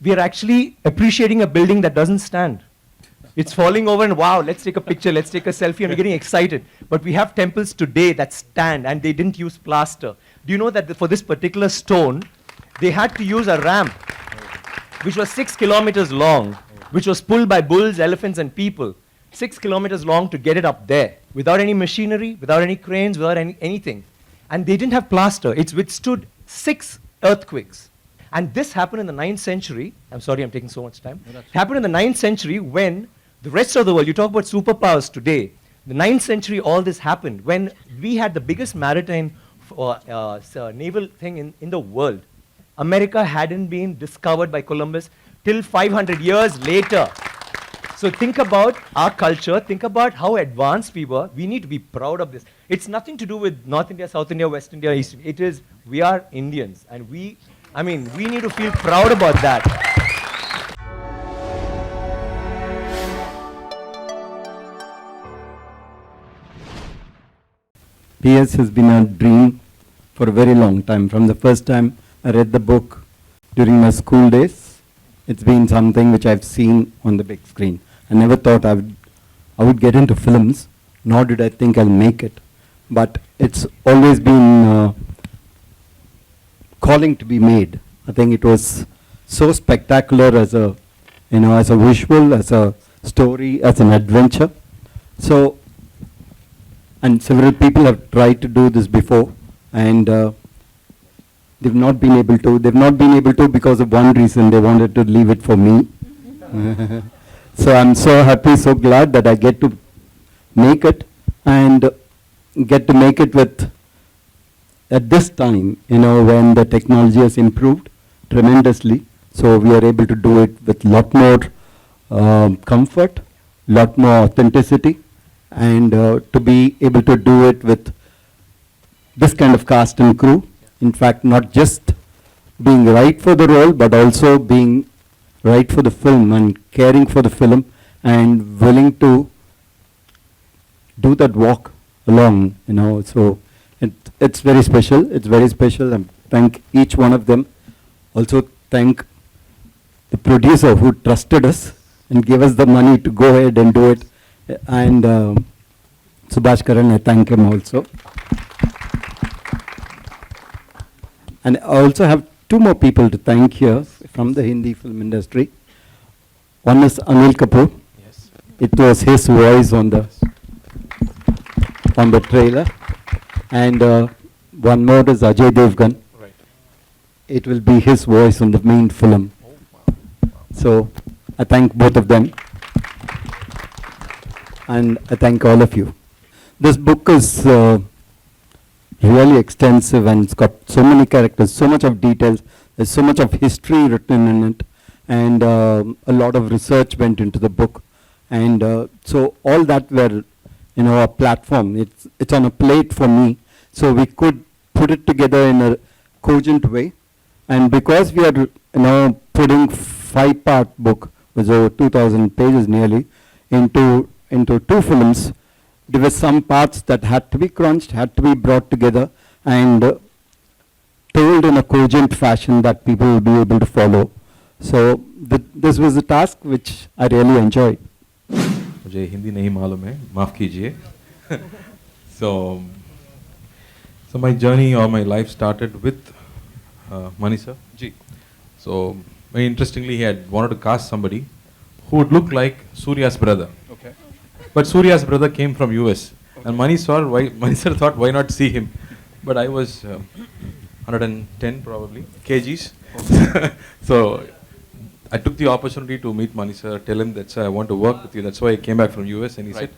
we are actually appreciating a building that doesn't stand. It's falling over and wow, let's take a picture, let's take a selfie, and we're getting excited. But we have temples today that stand and they didn't use plaster. Do you know that for this particular stone, they had to use a ramp, which was 6 kilometers long, which was pulled by bulls, elephants, and people. 6 kilometers long to get it up there, without any machinery, without any cranes, without anything. And they didn't have plaster. It's withstood 6 earthquakes. And this happened in the 9th century. I'm sorry, I'm taking so much time. It happened in the 9th century when the rest of the world, you talk about superpowers today, the 9th century all this happened when we had the biggest maritime naval thing in the world. America hadn't been discovered by Columbus till 500 years later. So think about our culture, think about how advanced we were. We need to be proud of this. It's nothing to do with North India, South India, West India, East India. It is, we are Indians. And we need to feel proud about that. PS has been a dream for a very long time. From the first time I read the book during my school days, it's been something which I've seen on the big screen. I never thought I would get into films, nor did I think I'll make it. But it's always been calling to be made. I think it was so spectacular as a visual, as a story, as an adventure. So, and several people have tried to do this before, and they've not been able to. They've not been able to because of one reason. They wanted to leave it for me. So I'm so happy, so glad that I get to make it, and get to make it with, at this time, when the technology has improved tremendously. So we are able to do it with a lot more comfort, lot more authenticity, and to be able to do it with this kind of cast and crew. In fact, not just being right for the role, but also being right for the film and caring for the film and willing to do that walk along, So it's very special. It's very special, and thank each one of them. Also thank the producer who trusted us and gave us the money to go ahead and do it. And Subhash Karan, I thank him also. And I also have 2 more people to thank here from the Hindi film industry. One is Anil Kapoor. Yes. It was his voice on the trailer. And one more is Ajay Devgan. Right. It will be his voice on the main film. Oh, wow. So I thank both of them. And I thank all of you. This book is really extensive, and it's got so many characters, so much of details, there's so much of history written in it, and a lot of research went into the book. And so all that were, a platform. It's on a plate for me, so we could put it together in a cogent way. And because we are, putting 5-part book, with over 2,000 pages nearly, into 2 films, there were some parts that had to be crunched, had to be brought together and told in a cogent fashion that people will be able to follow. So this was a task which I really enjoyed. मुझे हिंदी नहीं मालूम है, माफ कीजिए. So my journey or my life started with Mani sir. Ji. So very interestingly, he had wanted to cast somebody who would look like Surya's brother. Okay. But Surya's brother came from US. Okay. And Mani sir thought, why not see him? But I was 110 probably kgs. Okay. So I took the opportunity to meet Mani sir, tell him that, sir, I want to work with you. That's why I came back from US, and he said,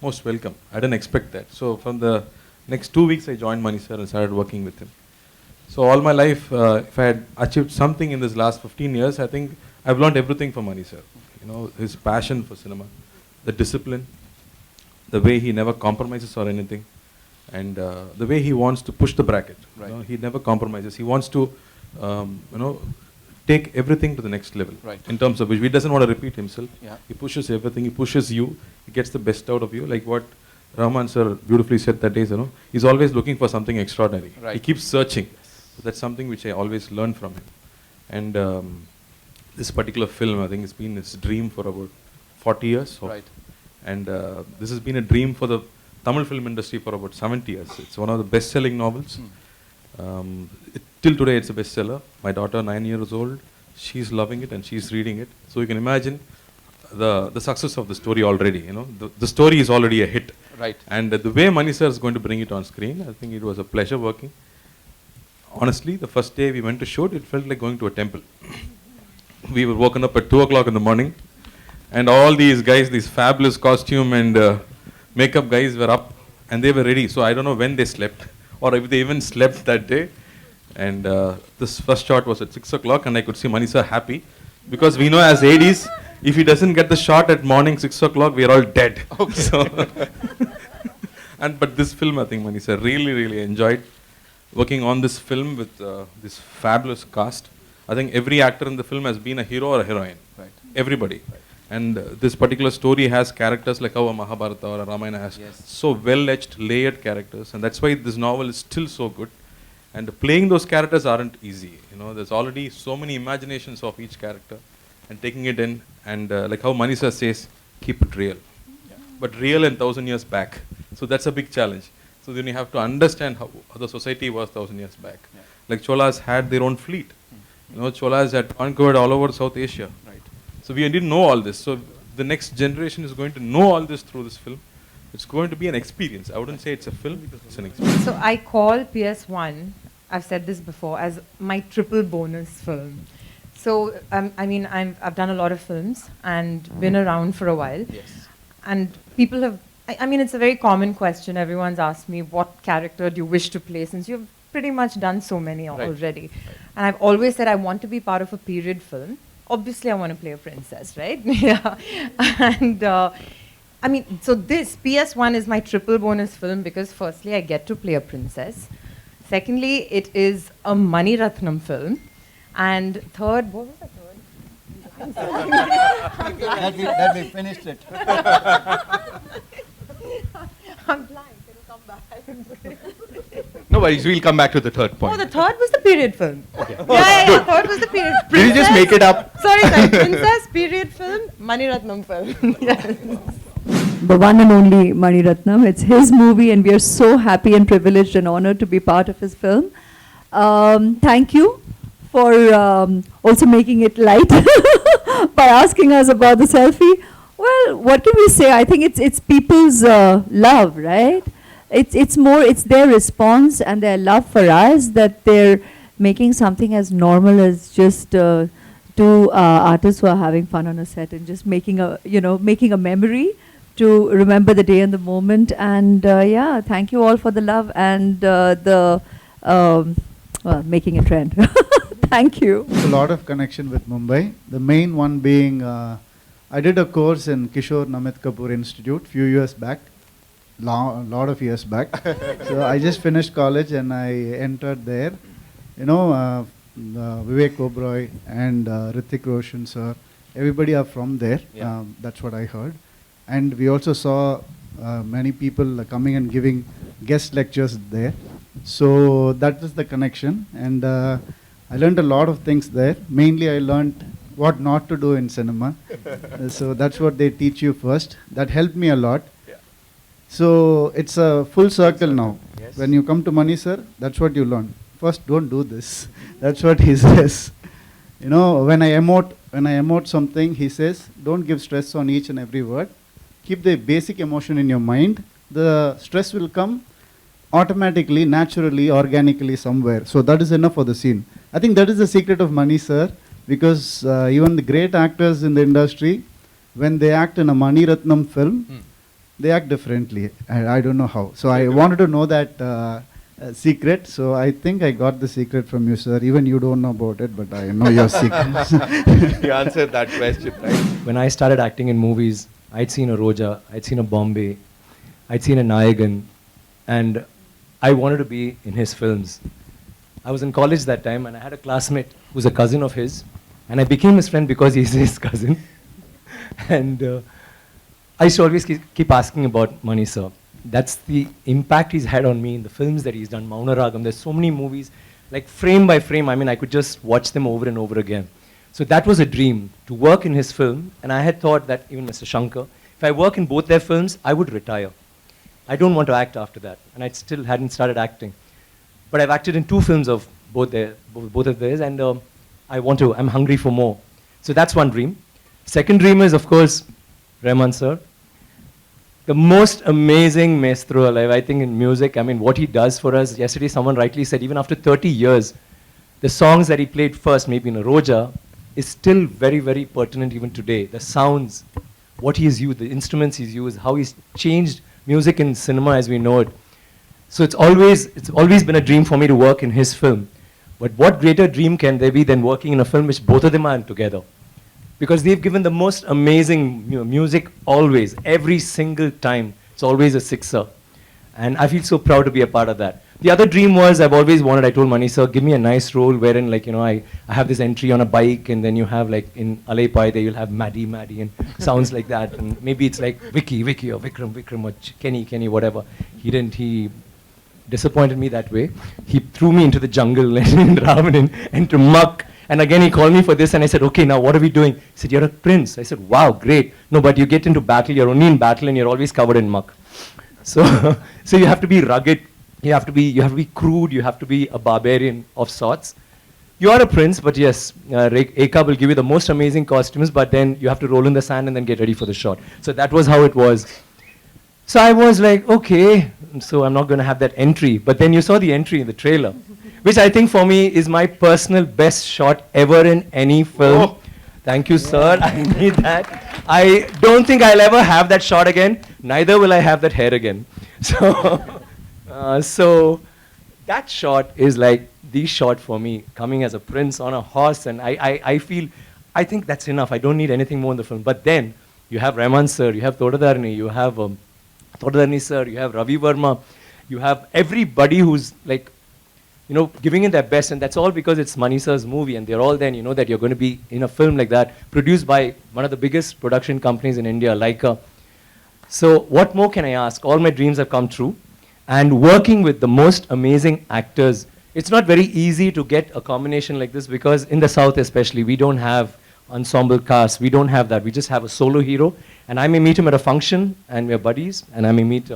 most welcome. I didn't expect that. So from the next 2 weeks, I joined Mani sir and started working with him. So all my life, if I had achieved something in this last 15 years, I think I've learned everything from Mani sir. His passion for cinema, the discipline, the way he never compromises or anything, and the way he wants to push the bracket. Right. He never compromises. He wants to, take everything to the next level. Right. In terms of which he doesn't want to repeat himself. Yeah. He pushes everything. He pushes you. He gets the best out of you. Like what Rahman sir beautifully said that day. He's always looking for something extraordinary. Right. He keeps searching. So that's something which I always learn from him. And this particular film, I think it's been his dream for about 40 years. Right. And this has been a dream for the Tamil film industry for about 70 years. It's one of the best-selling novels. Till today, it's a bestseller. My daughter, 9 years old, she's loving it and she's reading it. So you can imagine the success of the story already. You know, the story is already a hit. Right. And the way Mani sir is going to bring it on screen, I think it was a pleasure working. Honestly, the first day we went to shoot, it felt like going to a temple. We were woken up at 2 o'clock in the morning, and all these guys, these fabulous costume and makeup guys were up, and they were ready. So I don't know when they slept, or if they even slept that day. And this first shot was at 6 o'clock, and I could see Mani sir happy, because we know as ADs, if he doesn't get the shot at morning 6 o'clock, we are all dead. Okay. So but this film, I think Mani sir really enjoyed working on this film with this fabulous cast. I think every actor in the film has been a hero or a heroine. Right. Everybody. Right. And this particular story has characters like how a Mahabharata or a Ramayana has so well-etched, layered characters, and that's why this novel is still so good. And playing those characters aren't easy. You know, there's already so many imaginations of each character, and taking it in, and like how Mani sir says, keep it real. Yeah. But real and 1,000 years back. So that's a big challenge. So then you have to understand how the society was 1,000 years back. Yeah. Like Cholas had their own fleet. You know, Cholas had conquered all over South Asia. Right. So we didn't know all this. So the next generation is going to know all this through this film. It's going to be an experience. I wouldn't say it's a film, it's an experience. So I call PS1, I've said this before, as my triple bonus film. So, I mean, I've done a lot of films and been around for a while. Yes. And people have, I mean, it's a very common question. Everyone's asked me, what character do you wish to play, since you've pretty much done so many already. Right. And I've always said I want to be part of a period film. Obviously, I want to play a princess, right? Yeah. And I mean, so this PS1 is my triple bonus film because firstly, I get to play a princess. Secondly, it is a Mani Ratnam film. And third, what was the third? that we finished it. I'm blind. Can you come back? No worries, we'll come back to the third point. Oh, the third was the period film. Okay. Yeah, third was the period. Did you just make it up? Sorry, princess, period film, Mani Ratnam film. Yes. The one and only Mani Ratnam. It's his movie, and we are so happy and privileged and honored to be part of his film. Thank you for also making it light by asking us about the selfie. Well, what can we say? I think it's people's love, right? It's their response and their love for us that they're making something as normal as just two artists who are having fun on a set and just making a memory to remember the day and the moment. And yeah, thank you all for the love and making a trend. Thank you. A lot of connection with Mumbai. The main one being, I did a course in Kishore Namit Kapoor Institute few years back, lot of years back. So I just finished college and I entered there. You know, Vivek Oberoi and Hrithik Roshan sir, everybody are from there. Yeah. That's what I heard. And we also saw many people coming and giving guest lectures there. So that was the connection. And I learned a lot of things there. Mainly I learned what not to do in cinema. So that's what they teach you first. That helped me a lot. Yeah. So it's a full circle now. Yes. When you come to Mani sir, that's what you learn. First, don't do this. That's what he says. You know, when I emote something, he says, don't give stress on each and every word. Keep the basic emotion in your mind. The stress will come automatically, naturally, organically somewhere. So that is enough for the scene. I think that is the secret of Mani sir, because even the great actors in the industry, when they act in a Mani Ratnam film, they act differently. I don't know how. So I wanted to know that secret. So I think I got the secret from you, sir. Even you don't know about it, but I know your secret. You answered that question, right? When I started acting in movies, I'd seen a Roja, I'd seen a Bombay, I'd seen a Nayagan, and I wanted to be in his films. I was in college that time, and I had a classmate who's a cousin of his, and I became his friend because he's his cousin. And I used to always keep asking about Mani sir. That's the impact he's had on me in the films that he's done. Mauna Ragam, there's so many movies, like frame by frame. I mean, I could just watch them over and over again. So that was a dream, to work in his film. And I had thought that, even Mr. Shankar, if I work in both their films, I would retire. I don't want to act after that. And I still hadn't started acting. But I've acted in 2 films of both of theirs, and I'm hungry for more. So that's one dream. Second dream is, of course, Rahman sir. The most amazing maestro alive, I think, in music. I mean, what he does for us. Yesterday, someone rightly said, even after 30 years, the songs that he played first, maybe in a Roja, is still very, very pertinent even today. The sounds, what he's used, the instruments he's used, how he's changed music in cinema as we know it. So it's always been a dream for me to work in his film. But what greater dream can there be than working in a film which both of them are in together? Because they've given the most amazing music always, every single time. It's always a sixer. And I feel so proud to be a part of that. The other dream was, I've always wanted, I told Mani sir, give me a nice role wherein, like, I have this entry on a bike, and then you have, like, in Alay Pai, there you'll have Maddie, and sounds like that. And maybe it's like Vicky, or Vikram, or Kenny, whatever. He disappointed me that way. He threw me into the jungle in Ravanan, into muck. And again, he called me for this, and I said, okay, now what are we doing? He said, you're a prince. I said, wow, great. No, but you get into battle, you're only in battle, and you're always covered in muck. So, so you have to be rugged. You have to be crude. You have to be a barbarian of sorts. You are a prince, but yes, Eka will give you the most amazing costumes, but then you have to roll in the sand and then get ready for the shot. So that was how it was. So I was like, okay, so I'm not going to have that entry. But then you saw the entry in the trailer, which I think for me is my personal best shot ever in any film. Oh. Thank you, sir. I need that. I don't think I'll ever have that shot again. Neither will I have that hair again. So, so that shot is like the shot for me, coming as a prince on a horse. And I think that's enough. I don't need anything more in the film. But then you have Rahman sir, you have Thodadarni, you have Thodadarni sir, you have Ravi Verma, you have everybody who's like, giving it their best, and that's all because it's Mani sir's movie, and they're all then, that you're going to be in a film like that, produced by one of the biggest production companies in India, Leica. So what more can I ask? All my dreams have come true, and working with the most amazing actors. It's not very easy to get a combination like this, because in the South especially, we don't have ensemble cast, we don't have that. We just have a solo hero, and I may meet him at a function, and we're buddies, and I may meet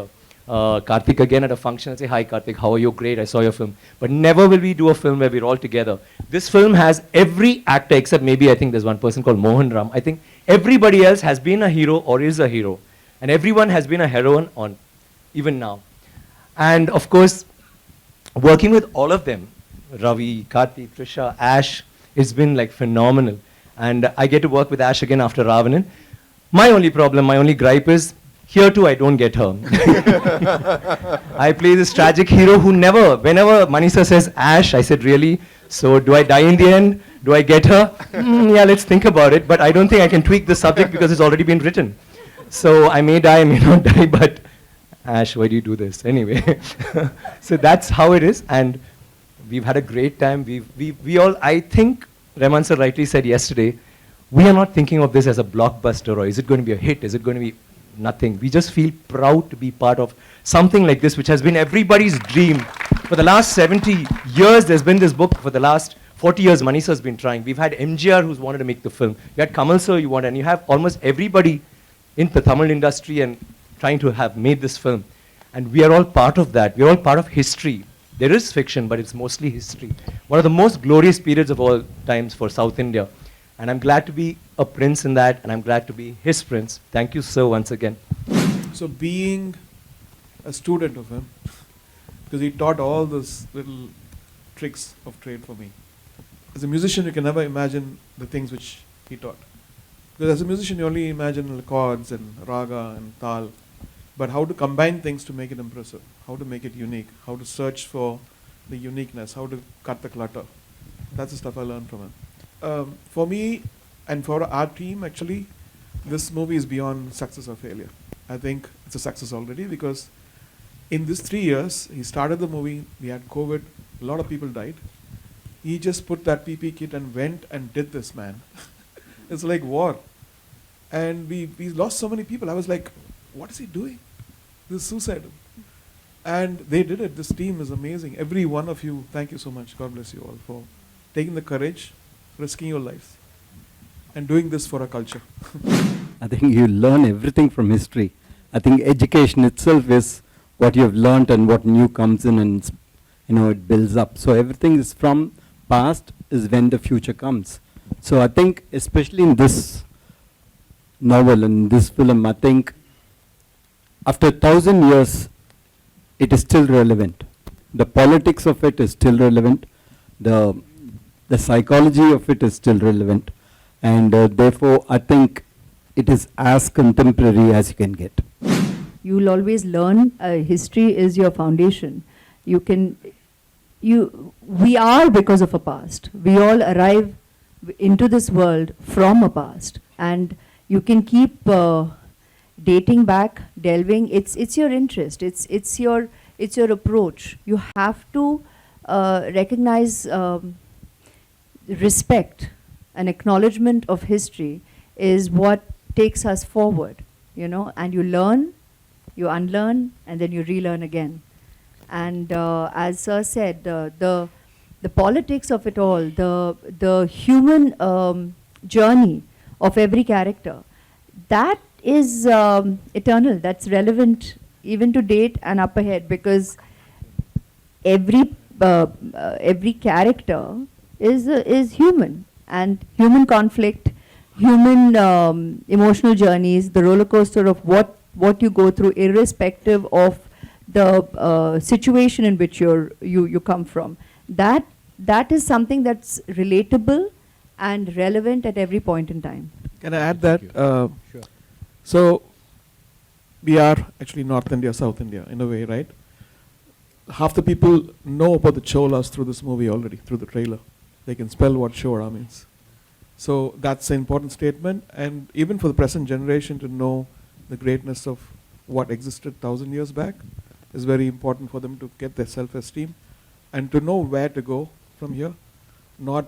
Karthik again at a function and say, hi Karthik, how are you? Great, I saw your film. But never will we do a film where we're all together. This film has every actor, except maybe I think there's one person called Mohan Ram. I think everybody else has been a hero or is a hero. And everyone has been a heroine on, even now. And of course, working with all of them, Ravi, Karthik, Trisha, Ash, it's been like phenomenal. And I get to work with Ash again after Ravanan. My only problem, my only gripe is, here too, I don't get her. I play this tragic hero who never, whenever Mani sir says Ash, I said, really? So do I die in the end? Do I get her? Yeah, let's think about it. But I don't think I can tweak the subject because it's already been written. So I may die, I may not die, but Ash, why do you do this? Anyway, so that's how it is. And we've had a great time. We all, I think, Rahman sir rightly said yesterday, we are not thinking of this as a blockbuster, or is it going to be a hit? Is it going to be nothing? We just feel proud to be part of something like this, which has been everybody's dream. For the last 70 years, there's been this book. For the last 40 years, Mani sir's been trying. We've had MGR who's wanted to make the film. You had Kamal sir, and you have almost everybody in the Tamil industry and trying to have made this film. And we are all part of that. We're all part of history. There is fiction, but it's mostly history. One of the most glorious periods of all times for South India. And I'm glad to be a prince in that, and I'm glad to be his prince. Thank you, sir, once again. So being a student of him, because he taught all those little tricks of trade for me. As a musician, you can never imagine the things which he taught. Because as a musician, you only imagine chords and raga and tal. But how to combine things to make it impressive, how to make it unique, how to search for the uniqueness, how to cut the clutter. That's the stuff I learned from him. For me and for our team, actually, this movie is beyond success or failure. I think it's a success already, because in these 3 years, he started the movie, we had COVID, a lot of people died. He just put that PP kit and went and did this, man. It's like war. And we lost so many people. I was like, what is he doing? This is suicidal. And they did it. This team is amazing. Every one of you, thank you so much. God bless you all for taking the courage, risking your lives. and doing this for our culture? I think you learn everything from history. I think education itself is what you have learned and what new comes in, and it builds up. So everything is from past is when the future comes. So I think especially in this novel and this film, I think after 1,000 years, it is still relevant. The politics of it is still relevant. The psychology of it is still relevant. And therefore, I think it is as contemporary as you can get. You'll always learn. History is your foundation. We are because of a past. We all arrive into this world from a past, and you can keep dating back, delving. It's your interest. It's your approach. You have to recognize respect and acknowledgement of history is what takes us forward. And you learn, you unlearn, and then you relearn again. And as Sir said, the politics of it all, the human journey of every character, that is eternal. That's relevant even to date and up ahead, because every character is human, and human conflict, human emotional journeys, the roller coaster of what you go through, irrespective of the situation in which you come from. That is something that's relatable and relevant at every point in time. Can I add that? Sure. So, we are actually North India, South India, in a way, right? Half the people know about the Cholas through this movie already, through the trailer. They can spell what Chora means. So that's an important statement, and even for the present generation to know the greatness of what existed 1,000 years back is very important for them to get their self-esteem and to know where to go from here. Not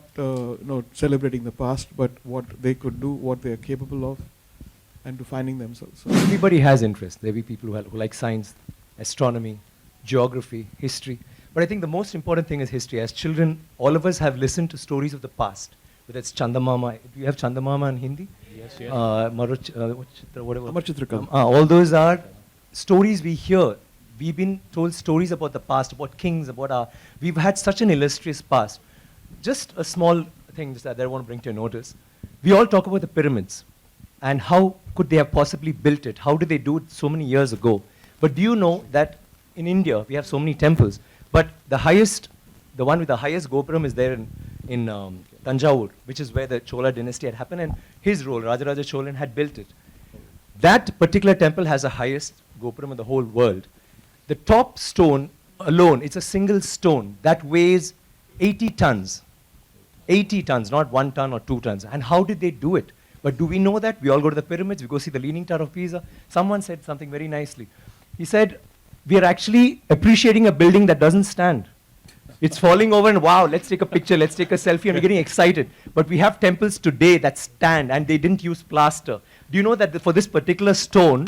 celebrating the past, but what they could do, what they are capable of, and to finding themselves. So Everybody has interest. There will be people who like science, astronomy, geography, history. But I think the most important thing is history. As children, all of us have listened to stories of the past. Whether it's Chandamama. Do you have Chandamama in Hindi? Yes, yes. Whatever. Amar Chitrakam. All those are stories we hear. We've been told stories about the past, about kings, we've had such an illustrious past. Just a small thing that I want to bring to your notice. We all talk about the pyramids and how could they have possibly built it? How did they do it so many years ago? But do you know that in India, we have so many temples, but the one with the highest Gopuram is there in Tanjavur, which is where the Chola dynasty had happened, and his role, Rajaraja Cholan, had built it. That particular temple has the highest Gopuram in the whole world. The top stone alone, it's a single stone that weighs 80 tons. 80 tons, not 1 ton or 2 tons. And how did they do it? But do we know that? We all go to the pyramids, we go see the Leaning Tower of Pisa. Someone said something very nicely. He said, we are actually appreciating a building that doesn't stand. It's falling over and wow, let's take a picture, let's take a selfie, and we're getting excited. But we have temples today that stand and they didn't use plaster. Do you know that for this particular stone,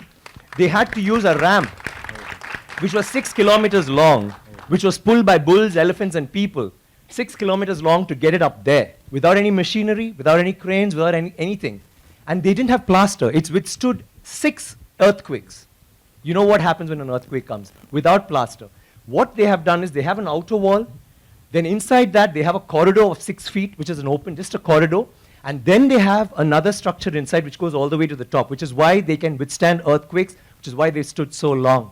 they had to use a ramp which was 6 kilometers long, which was pulled by bulls, elephants, and people. 6 kilometers long to get it up there, without any machinery, without any cranes, without anything. And they didn't have plaster. It's withstood 6 earthquakes. You know what happens when an earthquake comes? Without plaster. What they have done is they have an outer wall, then inside that they have a corridor of 6 feet, which is an open, just a corridor, and then they have another structure inside which goes all the way to the top, which is why they can withstand earthquakes, which is why they stood so long.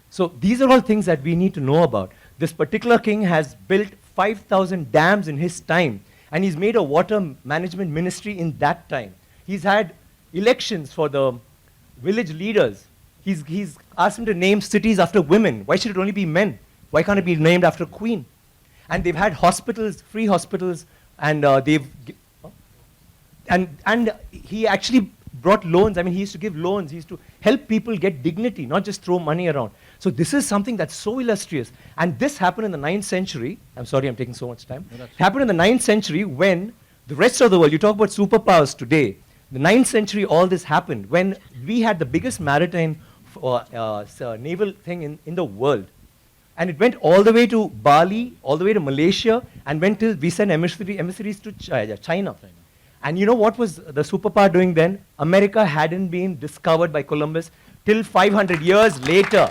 So these are all things that we need to know about. This particular king has built 5,000 dams in his time, and he's made a water management ministry in that time. He's had elections for the village leaders. He's asked them to name cities after women. Why should it only be men? Why can't it be named after a queen? And they've had hospitals, free hospitals, and and he actually brought loans. I mean, he used to give loans. He used to help people get dignity, not just throw money around. So this is something that's so illustrious. And this happened in the 9th century. I'm sorry I'm taking so much time. It happened in the 9th century when the rest of the world, you talk about superpowers today, the 9th century all this happened when we had the biggest maritime naval thing in the world. And it went all the way to Bali, all the way to Malaysia, and went till we sent emissaries to China. And you know what was the superpower doing then? America hadn't been discovered by Columbus till 500 years later.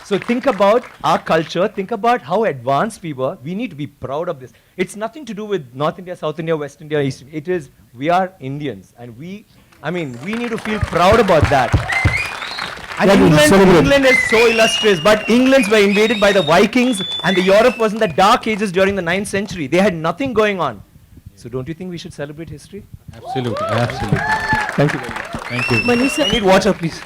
So think about our culture, think about how advanced we were. We need to be proud of this. It's nothing to do with North India, South India, West India, East India. It is, we are Indians. And we need to feel proud about that. And England is so illustrious, but Englands were invaded by the Vikings, and the Europe was in the dark ages during the 9th century. They had nothing going on. So don't you think we should celebrate history? Absolutely, absolutely. Thank you very much. Thank you. Manish sir, I need water, please.